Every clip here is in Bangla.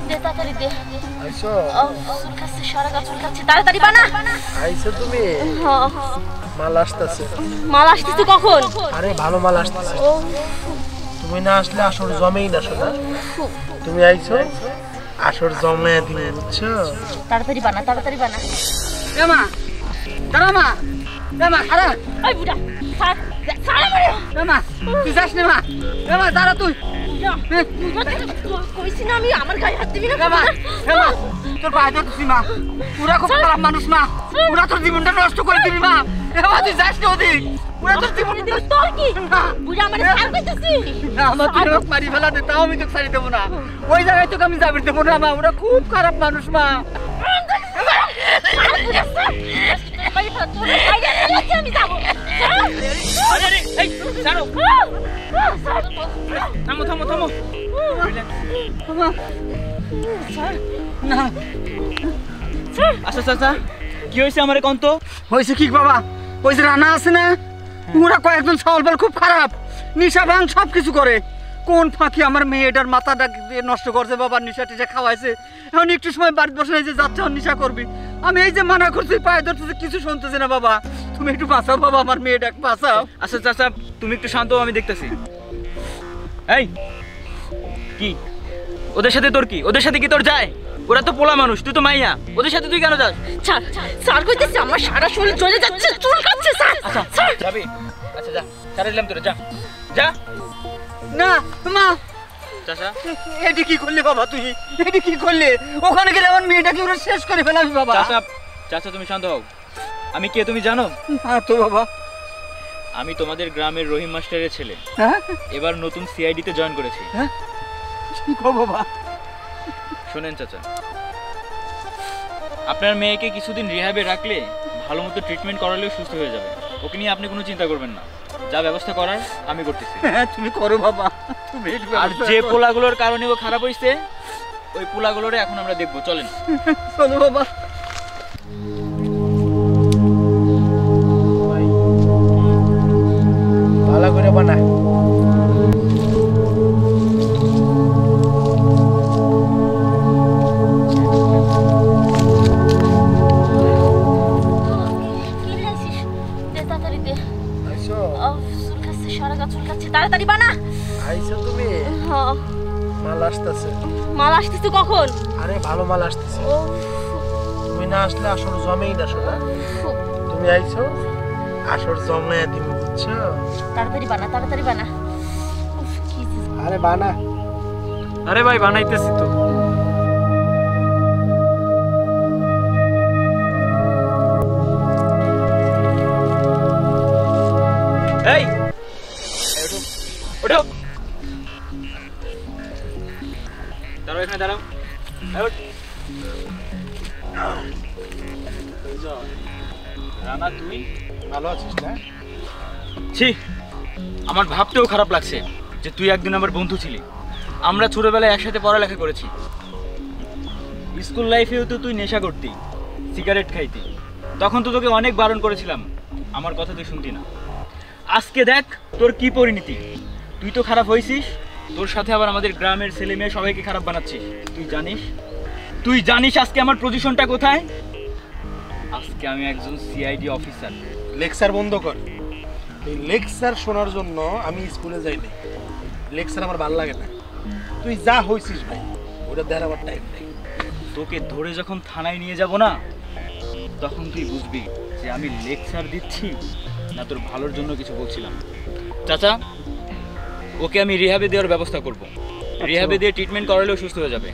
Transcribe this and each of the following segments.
দে তাড়াতাড়ি দে। আইছো? চুলকাচ্ছে, সারা গা চুলকাচ্ছে, তাড়াতাড়ি বানা। আইছো তুমি? হ্যাঁ। মাল আসতেছে। মাল আসতেছে কখন? আরে ভালো মাল আসতেছে। তুমি না আসলে আসর জমেই না শোনা। তুমি আইছো, আসর জমে দিবে, বুঝছো? তাড়াতাড়ি বানা, তাড়াতাড়ি বানা। মা দাঁড়া মা, মা খারা। এই বুড়া ছাড়, ছাড় আমারে। মা তুই যাস না মা, মা দাঁড়া তুই। কইছি না আমি, আমার গায়ে হাত দিবি না। মা তোর পায়ে ধরছি মা, পুরা খুব খারাপ মানুষ মা, পুরা তোর জীবনটা নষ্ট করে দিবি মা। মা তুই যাস না ওদিক, পুরা তোর জীবনটা তোর কি বুড়া আমারে ছাড় কইতেছি না। আমার তুই লোক মারি ফেলা দে, তাও আমি তোকে ছাড়ি দেবো না। ওই জায়গায় তোকে আমি যাবি দেবো না মা, ওরা খুব খারাপ মানুষ মা। আমি যাবো। থামো থামো থামো না। আচ্ছা চাচা, কি হয়েছে আমার কোন তো? হয়েছে কি বাবা, ওই যে রানা আছে না, ওরা কয়েকজন সওয়াল খুব খারাপ, নিশা ভাঙ সব কিছু করে। কোন ফাঁকি আমার মেয়েটার মাথাটা নষ্ট করছে বাবা, নিশা টিশা খাওয়াইছে। এখন একটু সময় বাড়িতে বসে এই যে যাচ্ছে নিশা করবি, আমি এই যে মানা করছি পায়ে ধরতেছে, কিছু শুনতেছে না বাবা। তুমি একটু বাঁচাও বাবা, আমার মেয়েটাকে বাঁচাও। আচ্ছা চাচা তুমি একটু শান্ত, আমি দেখতেছি। এই কি ওদের সাথে তোর কি? ওদের সাথে কি তোর যায়? ওরা তো পোলা মানুষ, তুই তো মাইয়া, ওদের সাথে তুই কেন যাস? ছাড়, ছাড় কইতেছি, আমার সারা শরীর জ্বলে যাচ্ছে, চুলকাচ্ছে। ছাড়। আচ্ছা যাবি? আচ্ছা যা, ছাড়ে দিলাম তোরে, যা যা। না মা, চাচা এটি কি করলে বাবা, তুই এটি কি করলে? ওখানে গেলে আমার মেয়েটাকে ওরা শেষ করে ফেলাবি বাবা। চাচা চাচা তুমি শান্ত হও। আমি কে তুমি জানো? হ্যাঁ তো বাবা। আমি তোমাদের গ্রামের রহিম মাস্টারের ছেলে, হ্যাঁ এবার নতুন সিআইডিতে জয়েন করেছি। হ্যাঁ কি কো বাবা? শোনেন চাচা, আপনার মেয়েকে কিছুদিন রিহ্যাবে রাখলে, ভালো মতো ট্রিটমেন্ট করালেও সুস্থ হয়ে যাবে। ওকে নিয়ে আপনি কোনো চিন্তা করবেন না, যা ব্যবস্থা করার আমি করতেছি। হ্যাঁ তুমি করো বাবা, তুমি আর যে পোলাগুলোর কারণে ও খারাপ হয়েছে, ওই পোলাগুলোরে এখন আমরা দেখবো, চলেন। চলো বাবা। ভালো করে বানা। তাড়াতাড়ি বানা। আইছো তুমি? হ্যাঁ। মাল আসতেছে। মাল আসতেছে কখন? আরে ভালো মাল আসতেছে। তুমি না আসলে আসর জমেই না শোনা। তুমি আইছো, আসর জমে দিবে, বুঝছো? তাড়াতাড়ি বানা, তাড়াতাড়ি বানা। আরে বানা। আরে ভাই বানাইতেছি তো। এই ওঠো, দাঁড়াও, এখানে দাঁড়াও। রানা তুই ভালো আছিস না? ছি, আমার ভাবতেও খারাপ লাগছে যে তুই একদিন আমার বন্ধু ছিলি। আমরা ছোটবেলায় একসাথে পড়ালেখা করেছি। স্কুল লাইফেও তো তুই নেশা করতি, সিগারেট খাইতি। তখন তো তোকে অনেক বারণ করেছিলাম, আমার কথা তুই শুনতি না। আজকে দেখ তোর কি পরিণতি। তুই তো খারাপ হয়েছিস, তোর সাথে আবার আমাদের গ্রামের ছেলে মেয়ে সবাইকে খারাপ বানাচ্ছিস। তুই জানিস আজকে আমার পজিশনটা কোথায়? আজকে আমি একজন সিআইডি অফিসার। লেকচার বন্ধ কর। এই লেকচার শোনার জন্য আমি স্কুলে যাইনি। লেকচার আমার ভালো লাগে না। তুই যা হইছিস ভাই, ওটা দেখার আমার টাইম নেই। তোকে ধরে যখন থানায় নিয়ে যাব না, তখন তুই বুঝবি যে আমি লেকচার দিচ্ছি না তোর ভালোর জন্য কিছু বলছিলাম। চাচা, ওকে আমি রিহ্যাবে দেওয়ার ব্যবস্থা করব। রিহ্যাবে দিয়ে ট্রিটমেন্ট করালেও সুস্থ হয়ে যাবে।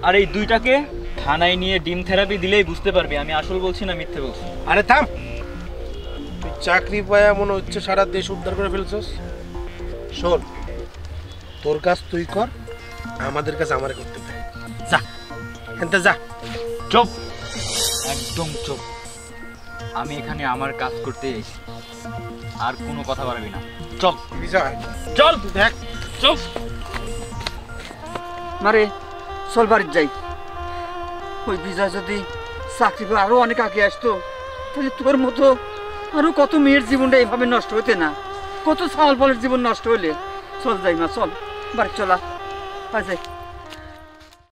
আর এই দুইটাকে থানায় নিয়ে ডিম থেরাপি দিলেই বুঝতে পারবি আমি আসল বলছি না মিথ্যে বলছি। আরে থাম, তুই চাকরি পায়া মনে হচ্ছে সারা দেশ উদ্ধার করে ফেলছস। শোন, তোর কাজ তুই কর, আমাদের কাজ আমারে করতে দে। যা এনতে যা। চুপ, একদম চুপ। আমি এখানে আমার কাজ করতে এসেছি, আর কোনো কথা বাড়াবি না। চল বিজয়, চল। দেখ চুপ। মারে চল বাড়ির যাই। ওই বিজয় যদি চাকরি পেয়ে আরো অনেক আগে আসতো, তাহলে তোর মতো আরো কত মেয়ের জীবনটা এইভাবে নষ্ট হইতে না, কত সাল ফলের জীবন নষ্ট হইলে। চল যাই মা, চল বাড়ি চলা, যাই।